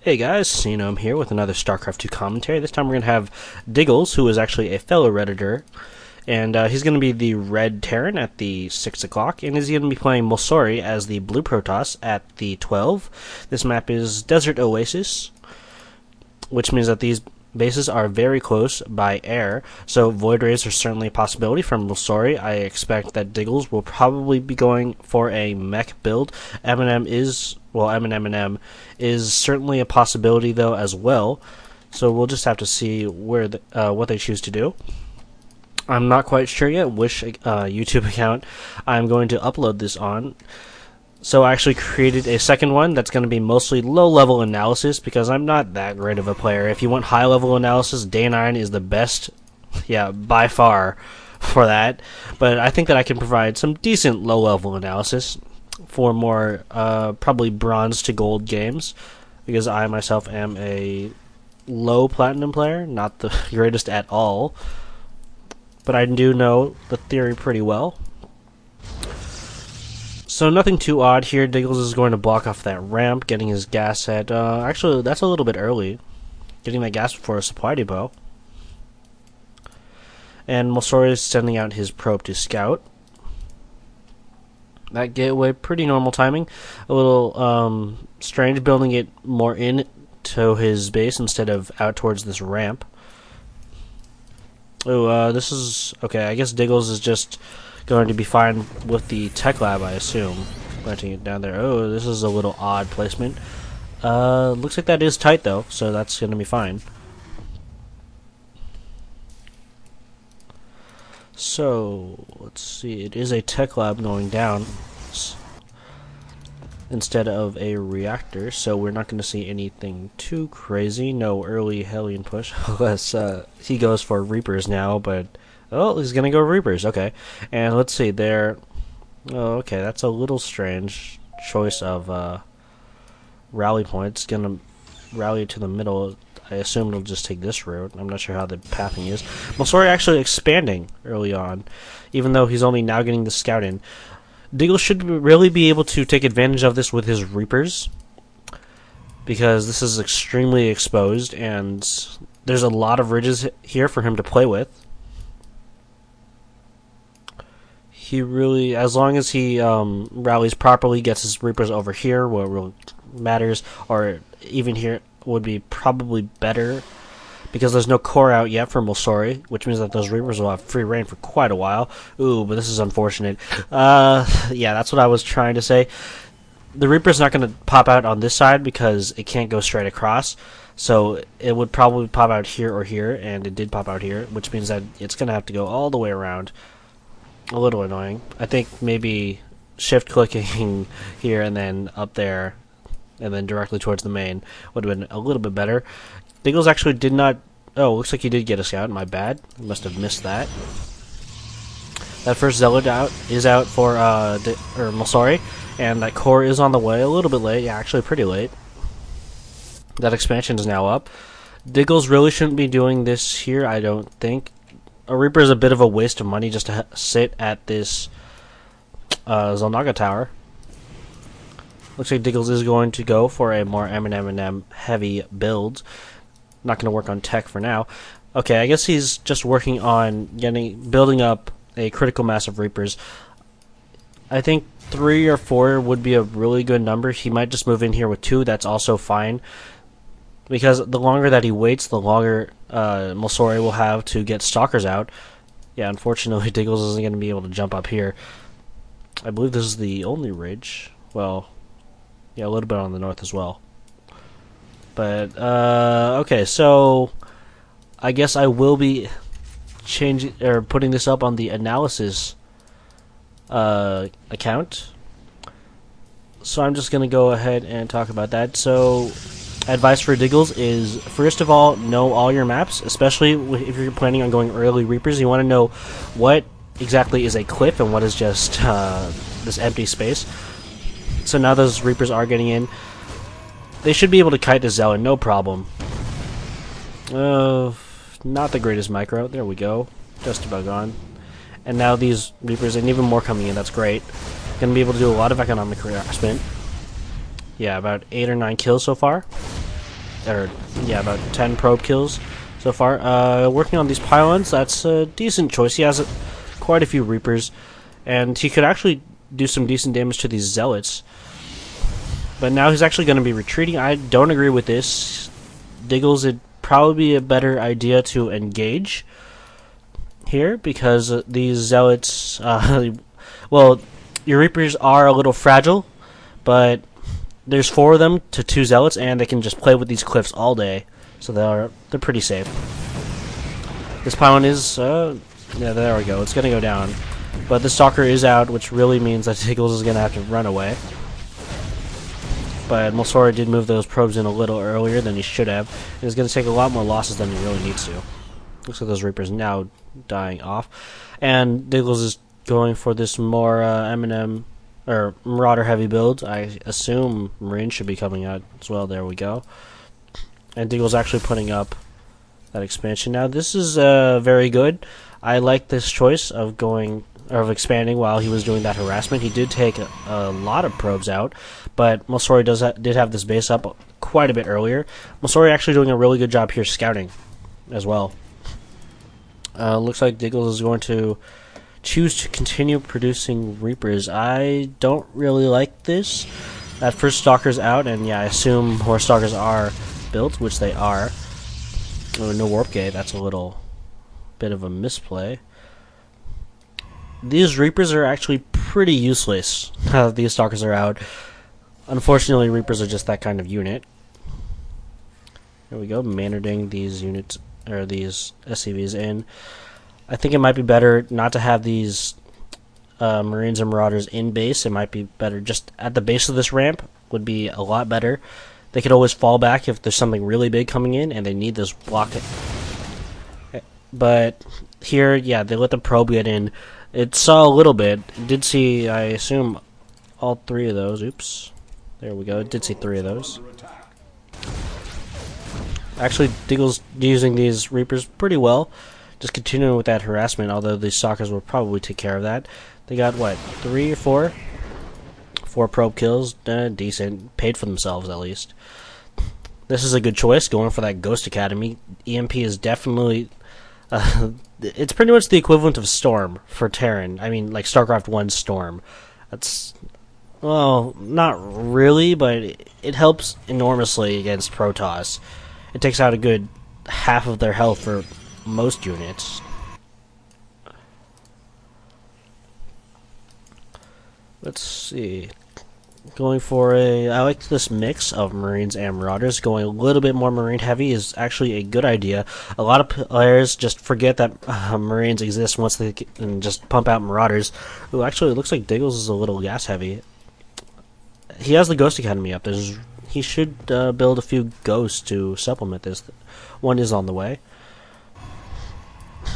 Hey guys, I'm here with another StarCraft 2 commentary. This time we're going to have Diggles, who is actually a fellow Redditor, and he's going to be the red Terran at the 6 o'clock, and he's going to be playing Mulsori as the blue Protoss at the 12. This map is Desert Oasis, which means that these bases are very close by air, so Void Rays are certainly a possibility from Mulsori. I expect that Diggles will probably be going for a mech build. M&M is certainly a possibility though as well, so we'll just have to see where what they choose to do. I'm not quite sure yet which YouTube account I'm going to upload this on. So I actually created a second one that's going to be mostly low-level analysis because I'm not that great of a player. If you want high-level analysis, Day 9 is the best, by far, for that. But I think that I can provide some decent low-level analysis for more probably bronze to gold games, because I myself am a low platinum player, not the greatest at all. But I do know the theory pretty well. So nothing too odd here. Diggles is going to block off that ramp, getting his gas at... actually, that's a little bit early. Getting that gas before a supply depot. And Mulsori is sending out his probe to scout. That gateway, pretty normal timing. A little strange building it more in to his base instead of out towards this ramp. Oh, this is... okay, I guess Diggles is just going to be fine with the tech lab, I assume. Planting it down there. Oh, this is a little odd placement. Looks like that is tight though, so that's going to be fine. So, let's see. It is a tech lab going down instead of a reactor, so we're not going to see anything too crazy. No early Hellion push, unless he goes for Reapers now, but... oh, he's gonna go Reapers, okay. And let's see, there... oh, okay, that's a little strange choice of rally points. Gonna rally to the middle. I assume it'll just take this route. I'm not sure how the pathing is. Mulsori actually expanding early on, even though he's only now getting the scout in. Diggles should really be able to take advantage of this with his Reapers, because this is extremely exposed, and there's a lot of ridges here for him to play with. He really, as long as he rallies properly, gets his Reapers over here where it really matters, or even here would be probably better, because there's no core out yet for Mulsori, which means that those Reapers will have free reign for quite a while. Ooh, but this is unfortunate. Yeah, that's what I was trying to say. The Reaper's not going to pop out on this side because it can't go straight across, so it would probably pop out here or here, and it did pop out here, which means that it's going to have to go all the way around. A little annoying. I think maybe shift clicking here and then up there and then directly towards the main would have been a little bit better. Diggles actually did not... oh, looks like he did get a scout. My bad. Must have missed that. That first Zealot is out for Mulsori, and that core is on the way. A little bit late. Yeah, actually pretty late. That expansion is now up. Diggles really shouldn't be doing this here, I don't think. A Reaper is a bit of a waste of money just to sit at this Zelnaga tower. Looks like Diggles is going to go for a more M&M heavy build. Not going to work on tech for now. Okay, I guess he's just working on building up a critical mass of Reapers. I think 3 or 4 would be a really good number. He might just move in here with 2. That's also fine, because the longer that he waits, the longer Mulsori will have to get Stalkers out. Yeah, unfortunately, Diggles isn't going to be able to jump up here. I believe this is the only ridge. Well, yeah, a little bit on the north as well. But, okay, so I guess I will be changing or putting this up on the analysis account. So I'm just going to go ahead and talk about that. So... advice for Diggles is, first of all, know all your maps, especially if you're planning on going early Reapers. You want to know what exactly is a cliff and what is just this empty space. So now those Reapers are getting in. They should be able to kite the Zealot, no problem. Not the greatest micro. There we go. Just about gone. And now these Reapers, and even more coming in, that's great. Going to be able to do a lot of economic harassment. Yeah, about 8 or 9 kills so far. or yeah, about 10 probe kills so far. Working on these pylons, that's a decent choice. He has quite a few Reapers, and he could actually do some decent damage to these Zealots. But now he's actually going to be retreating. I don't agree with this. Diggles, it'd probably be a better idea to engage here, because these Zealots, well, your Reapers are a little fragile, but there's 4 of them to 2 Zealots, and they can just play with these cliffs all day, so they're pretty safe. This pylon is, yeah, there we go, it's going to go down. But the Stalker is out, which really means that Diggles is going to have to run away. But Mulsori did move those probes in a little earlier than he should have, and he's going to take a lot more losses than he really needs to. Looks like those Reapers now dying off. And Diggles is going for this more M&M, or Marauder heavy build. I assume Marine should be coming out as well. There we go. And Diggles actually putting up that expansion. Now this is very good. I like this choice of expanding while he was doing that harassment. He did take a lot of probes out, but Mulsori did have this base up quite a bit earlier. Mulsori actually doing a really good job here scouting as well. Looks like Diggles is going to choose to continue producing Reapers. I don't really like this. That first Stalker's out, and yeah, I assume more Stalkers are built, which they are. Oh, no Warp Gate, that's a little bit of a misplay. These Reapers are actually pretty useless now that these Stalkers are out. Unfortunately, Reapers are just that kind of unit. There we go, managing these units, or these SCVs in. I think it might be better not to have these Marines and Marauders in base. It might be better just at the base of this ramp would be a lot better. They could always fall back if there's something really big coming in and they need this block. But here, yeah, they let the probe get in. It saw a little bit. It did see, I assume, all 3 of those. Oops. There we go. It did see 3 of those. Actually, Diggles using these Reapers pretty well. Just continuing with that harassment, although these Stalkers will probably take care of that. They got, what, 3 or 4? 4 probe kills. Decent. Paid for themselves, at least. This is a good choice, going for that Ghost Academy. EMP is definitely... it's pretty much the equivalent of Storm for Terran. I mean, like StarCraft 1 Storm. That's... well, not really, but it helps enormously against Protoss. It takes out a good half of their health for most units. Let's see. Going for I like this mix of Marines and Marauders. Going a little bit more Marine heavy is actually a good idea. A lot of players just forget that Marines exist once they can just pump out Marauders. Ooh, actually, it looks like Diggles is a little gas heavy. He has the Ghost Academy up. He should build a few ghosts to supplement this. One is on the way.